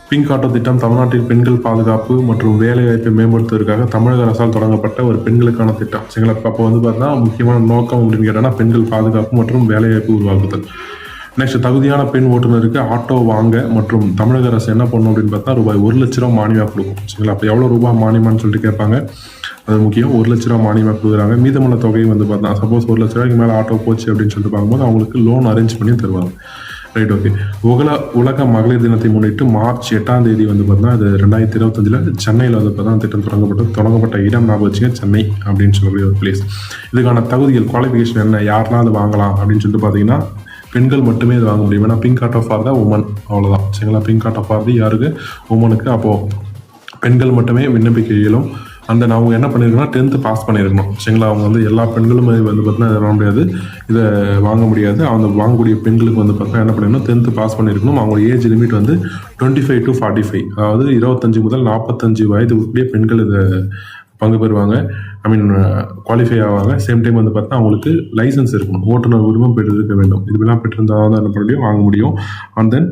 Pink auto திட்டம் தமிழ்நாட்டில் பெண்கள் பாதுகாப்பு மற்றும் வேலைவாய்ப்பை மேம்படுத்துவதற்காக தமிழக அரசால் தொடங்கப்பட்ட ஒரு பெண்களுக்கான திட்டம். சரிங்களா? அப்போ வந்து பார்த்தீங்கன்னா முக்கியமான நோக்கம் அப்படின்னு கேட்டால் பெண்கள் பாதுகாப்பு மற்றும் வேலைவாய்ப்பு உருவாக்குதல். நெக்ஸ்ட், தகுதியான பெண் ஓட்டுநருக்கு ஆட்டோ வாங்க மற்றும் தமிழக அரசு என்ன பண்ணணும் அப்படின்னு பார்த்தா ரூபாய் 1,00,000 மானியமாக கொடுக்கும். சரிங்களா? அப்போ எவ்வளோ ரூபாய் மானியமானு சொல்லிட்டு கேட்பாங்க. அது முக்கியம். 1,00,000 மானியமாக கொடுக்குறாங்க. மீதமுள்ள தொகையை வந்து பார்த்தா சப்போஸ் 1,00,000 மேலே ஆட்டோ போச்சு அப்படின்னு சொல்லிட்டு பார்க்கும்போது அவங்களுக்கு லோன் அரேஞ்ச் பண்ணி தருவாங்க. Right, okay. உலக மகளிர் தினத்தை முன்னிட்டு மார்ச் 8ஆம் தேதி வந்து பார்த்தீங்கன்னா அது 2025 சென்னையில் வந்து பார்த்தீங்கன்னா திட்டம் தொடங்கப்பட்ட இடம் ஞாபகம் வச்சுங்க, சென்னை அப்படின்னு சொல்லக்கூடிய ஒரு பிளேஸ். இதுக்கான தகுதிகள், குவாலிஃபிகேஷன் என்ன, யாரெல்லாம் அது வாங்கலாம் அப்படின்னு சொல்லிட்டு பார்த்தீங்கன்னா பெண்கள் மட்டுமே இது வாங்க முடியும். ஏன்னா pink auto for the women, அவ்வளோதான். சரிங்களா? பிங்க் ஆட்டோ ஃபார் தி யாருக்கு? உமனுக்கு. அப்போது பெண்கள் மட்டுமே விண்ணப்பிக்க இயலும். அவங்க என்ன பண்ணியிருக்கணும், 10th பாஸ் பண்ணியிருக்கணும். சரிங்களா? அவங்க வந்து எல்லா பெண்களும் வந்து பார்த்தீங்கன்னா இதை வாங்க முடியாது, இதை வாங்க முடியாது. அவங்க வாங்கக்கூடிய பெண்களுக்கு வந்து பார்த்தீங்கன்னா என்ன பண்ணிடணும், 10th பாஸ் பண்ணியிருக்கணும். அவங்களோட ஏஜ் லிமிட் வந்து 25 to 45, அதாவது 25 முதல் 45 வயதுக்குரிய பெண்கள் இதை பங்கு பெறுவாங்க. குவாலிஃபை ஆவாங்க. சேம் டைம் வந்து பார்த்தீங்கன்னா அவங்களுக்கு லைசன்ஸ் இருக்கணும், ஓட்டுநர் உரிமம் பெற்றிருக்க வேண்டும். இதுவெல்லாம் பெற்றிருந்தால் தான் என்ன பண்ண முடியும், வாங்க முடியும். அண்ட் தென்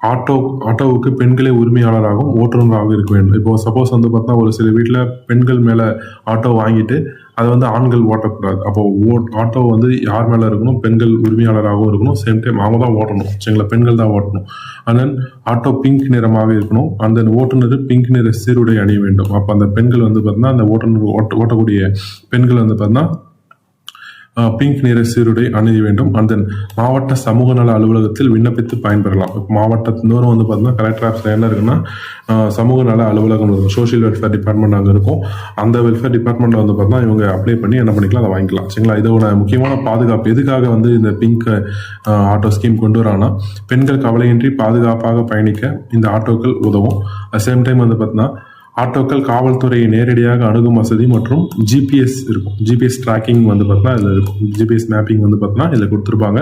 ஆட்டோவுக்கு பெண்களே உரிமையாளராகவும் ஓட்டுநராக இருக்க வேண்டும். இப்போ சப்போஸ் வந்து பார்த்தா ஒரு சில வீட்டில் பெண்கள் மேலே ஆட்டோ வாங்கிட்டு அதை வந்து ஆண்கள் ஓட்டக்கூடாது. அப்போது ஆட்டோ வந்து யார் மேலே இருக்கணும், பெண்கள் உரிமையாளராகவும் இருக்கணும். சேம் டைம் அவங்க தான் ஓட்டணும். சரிங்களா? பெண்கள் தான் ஓட்டணும். அண்ட் தென் ஆட்டோ பிங்க் நிறமாக இருக்கணும். அண்ட் தென் ஓட்டுநர் பிங்க் நிற சீருடை அணிய வேண்டும். அப்போ அந்த பெண்கள் வந்து பார்த்தீங்கன்னா அந்த ஓட்டக்கூடிய பெண்கள் வந்து பார்த்தீங்கன்னா பிங்க் நிற சீருடை அணிய வேண்டும். அண்ட் தென் மாவட்ட சமூக நல அலுவலகத்தில் விண்ணப்பித்து பயன்பெறலாம். இப்போ மாவட்டத்தினரும் வந்து பார்த்தீங்கன்னா கலெக்டர் ஆஃபீஸில் என்ன இருக்குன்னா சமூக நல அலுவலகம் இருக்கும், சோஷியல் வெல்ஃபேர் டிபார்ட்மெண்ட் அங்கே இருக்கும். அந்த வெல்ஃபேர் டிபார்ட்மெண்ட்டில் வந்து பார்த்தீங்கன்னா இவங்க அப்ளை பண்ணி என்ன பண்ணிக்கலாம், அதை வாங்கிக்கலாம். சரிங்களா? இதோட முக்கியமான பாதுகாப்பு எதுக்காக வந்து இந்த பிங்க் ஆட்டோ ஸ்கீம் கொண்டு வராங்கன்னா பெண்கள் கவலையின்றி பாதுகாப்பாக பயணிக்க இந்த ஆட்டோக்கள் உதவும். அட் சேம் டைம் வந்து பார்த்தீங்கன்னா ஆட்டோக்கள் காவல்துறையை நேரடியாக அணுகும் வசதி மற்றும் ஜிபிஎஸ் இருக்கும். ஜிபிஎஸ் ட்ராக்கிங் வந்து பார்த்தீங்கன்னா இதில் இருக்கும். ஜிபிஎஸ் மேப்பிங் வந்து பார்த்தீங்கன்னா இதில் கொடுத்துருப்பாங்க.